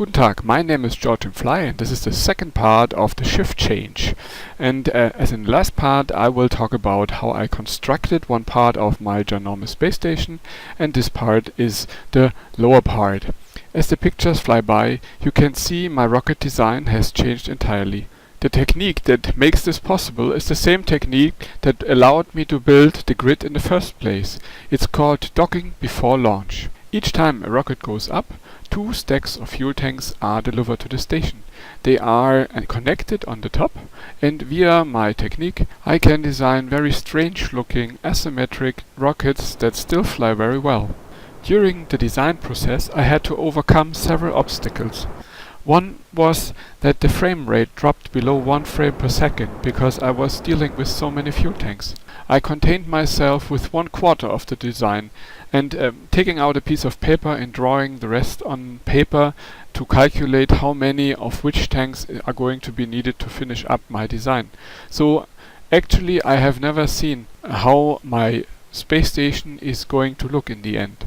Guten Tag, my name is George Fly and this is the second part of the shift change. And as in the last part, I will talk about how I constructed one part of my Ginormous space station, and this part is the lower part. As the pictures fly by, you can see my rocket design has changed entirely. The technique that makes this possible is the same technique that allowed me to build the grid in the first place. It's called docking before launch. Each time a rocket goes up, 2 stacks of fuel tanks are delivered to the station. They are connected on the top, and via my technique I can design very strange looking asymmetric rockets that still fly very well. During the design process I had to overcome several obstacles. One was that the frame rate dropped below 1 frame per second because I was dealing with so many fuel tanks. I contained myself with 1/4 of the design and taking out a piece of paper and drawing the rest on paper to calculate how many of which tanks are going to be needed to finish up my design. So actually I have never seen how my space station is going to look in the end.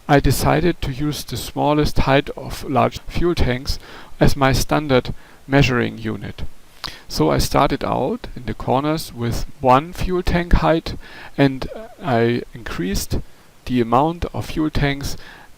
I decided to use the smallest height of large fuel tanks as my standard measuring unit. So I started out in the corners with 1 fuel tank height, and I increased the amount of fuel tanks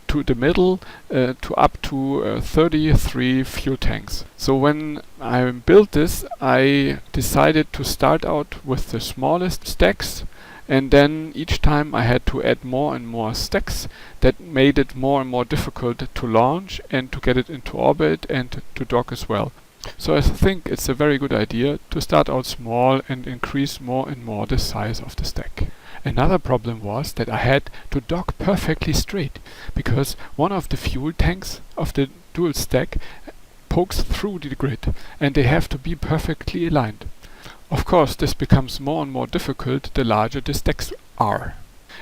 to the middle to up to 33 fuel tanks. So when I built this, I decided to start out with the smallest stacks, and then each time I had to add more and more stacks that made it more and more difficult to launch and to get it into orbit and to dock as well. So I think it's a very good idea to start out small and increase more and more the size of the stack. Another problem was that I had to dock perfectly straight, because one of the fuel tanks of the dual stack pokes through the grid and they have to be perfectly aligned. Of course, this becomes more and more difficult the larger the stacks are.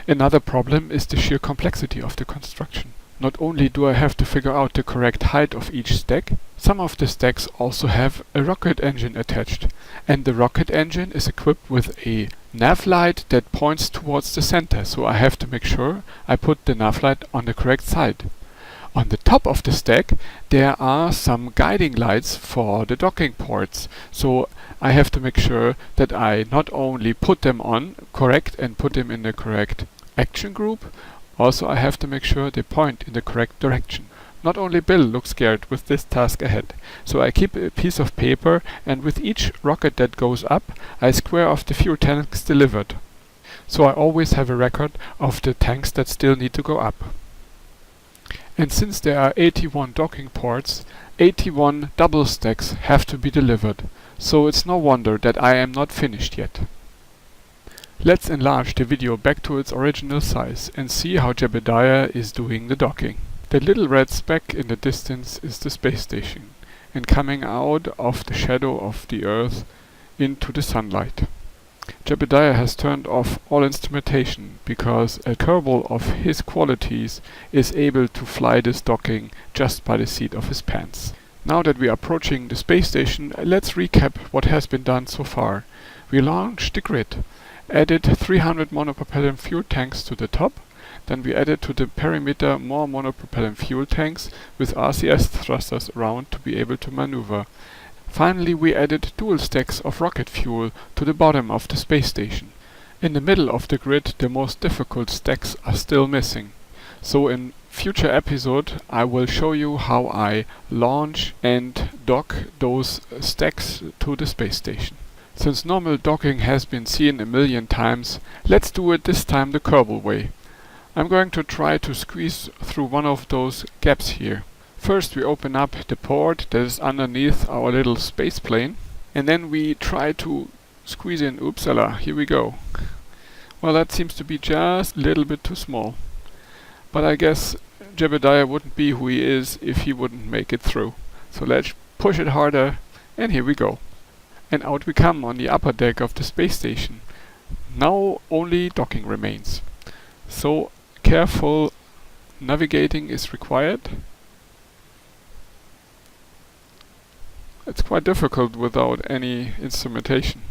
Another problem is the sheer complexity of the construction. Not only do I have to figure out the correct height of each stack, some of the stacks also have a rocket engine attached, and the rocket engine is equipped with a nav light that points towards the center, so I have to make sure I put the nav light on the correct side. On the top of the stack there are some guiding lights for the docking ports, so I have to make sure that I not only put them on correct and put them in the correct action group, also I have to make sure they point in the correct direction. Not only Bill looks scared with this task ahead, so I keep a piece of paper, and with each rocket that goes up I square off the fuel tanks delivered. So I always have a record of the tanks that still need to go up. And since there are 81 docking ports, 81 double stacks have to be delivered, so it's no wonder that I am not finished yet. Let's enlarge the video back to its original size and see how Jebediah is doing the docking. The little red speck in the distance is the space station, and coming out of the shadow of the Earth into the sunlight. Jebediah has turned off all instrumentation because a Kerbal of his qualities is able to fly this docking just by the seat of his pants. Now that we are approaching the space station, let's recap what has been done so far. We launched the grid, added 300 monopropellant fuel tanks to the top, then we added to the perimeter more monopropellant fuel tanks with RCS thrusters around to be able to maneuver. Finally we added dual stacks of rocket fuel to the bottom of the space station. In the middle of the grid the most difficult stacks are still missing. So in future episode I will show you how I launch and dock those stacks to the space station. Since normal docking has been seen a million times, let's do it this time the Kerbal way. I'm going to try to squeeze through one of those gaps here. First we open up the port that is underneath our little space plane, and then we try to squeeze in. Oopsala, here we go. Well, that seems to be just a little bit too small. But I guess Jebediah wouldn't be who he is if he wouldn't make it through. So let's push it harder, and here we go. And out we come on the upper deck of the space station. Now only docking remains. So careful navigating is required. It's quite difficult without any instrumentation.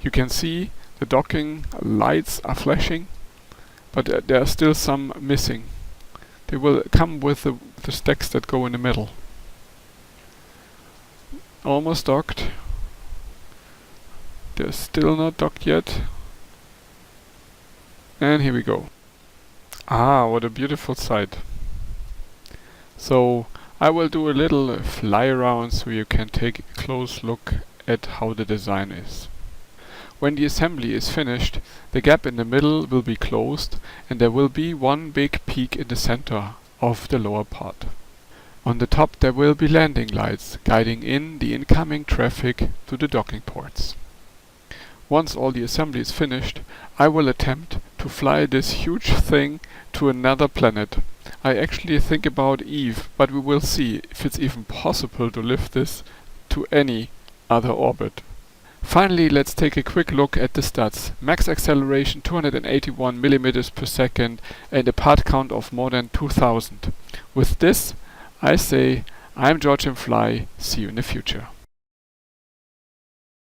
You can see the docking lights are flashing, but there are still some missing. They will come with the stacks that go in the middle. Almost docked. They're still not docked yet. And here we go. Ah, what a beautiful sight. So I will do a little fly around so you can take a close look at how the design is. When the assembly is finished, the gap in the middle will be closed and there will be one big peak in the center of the lower part. On the top there will be landing lights guiding in the incoming traffic to the docking ports. Once all the assembly is finished, I will attempt to fly this huge thing to another planet. I actually think about Eve, but we will see if it's even possible to lift this to any other orbit. Finally, let's take a quick look at the stats. Max acceleration 281 millimeters per second and a part count of more than 2000. With this, I say, I'm George and Fly, see you in the future.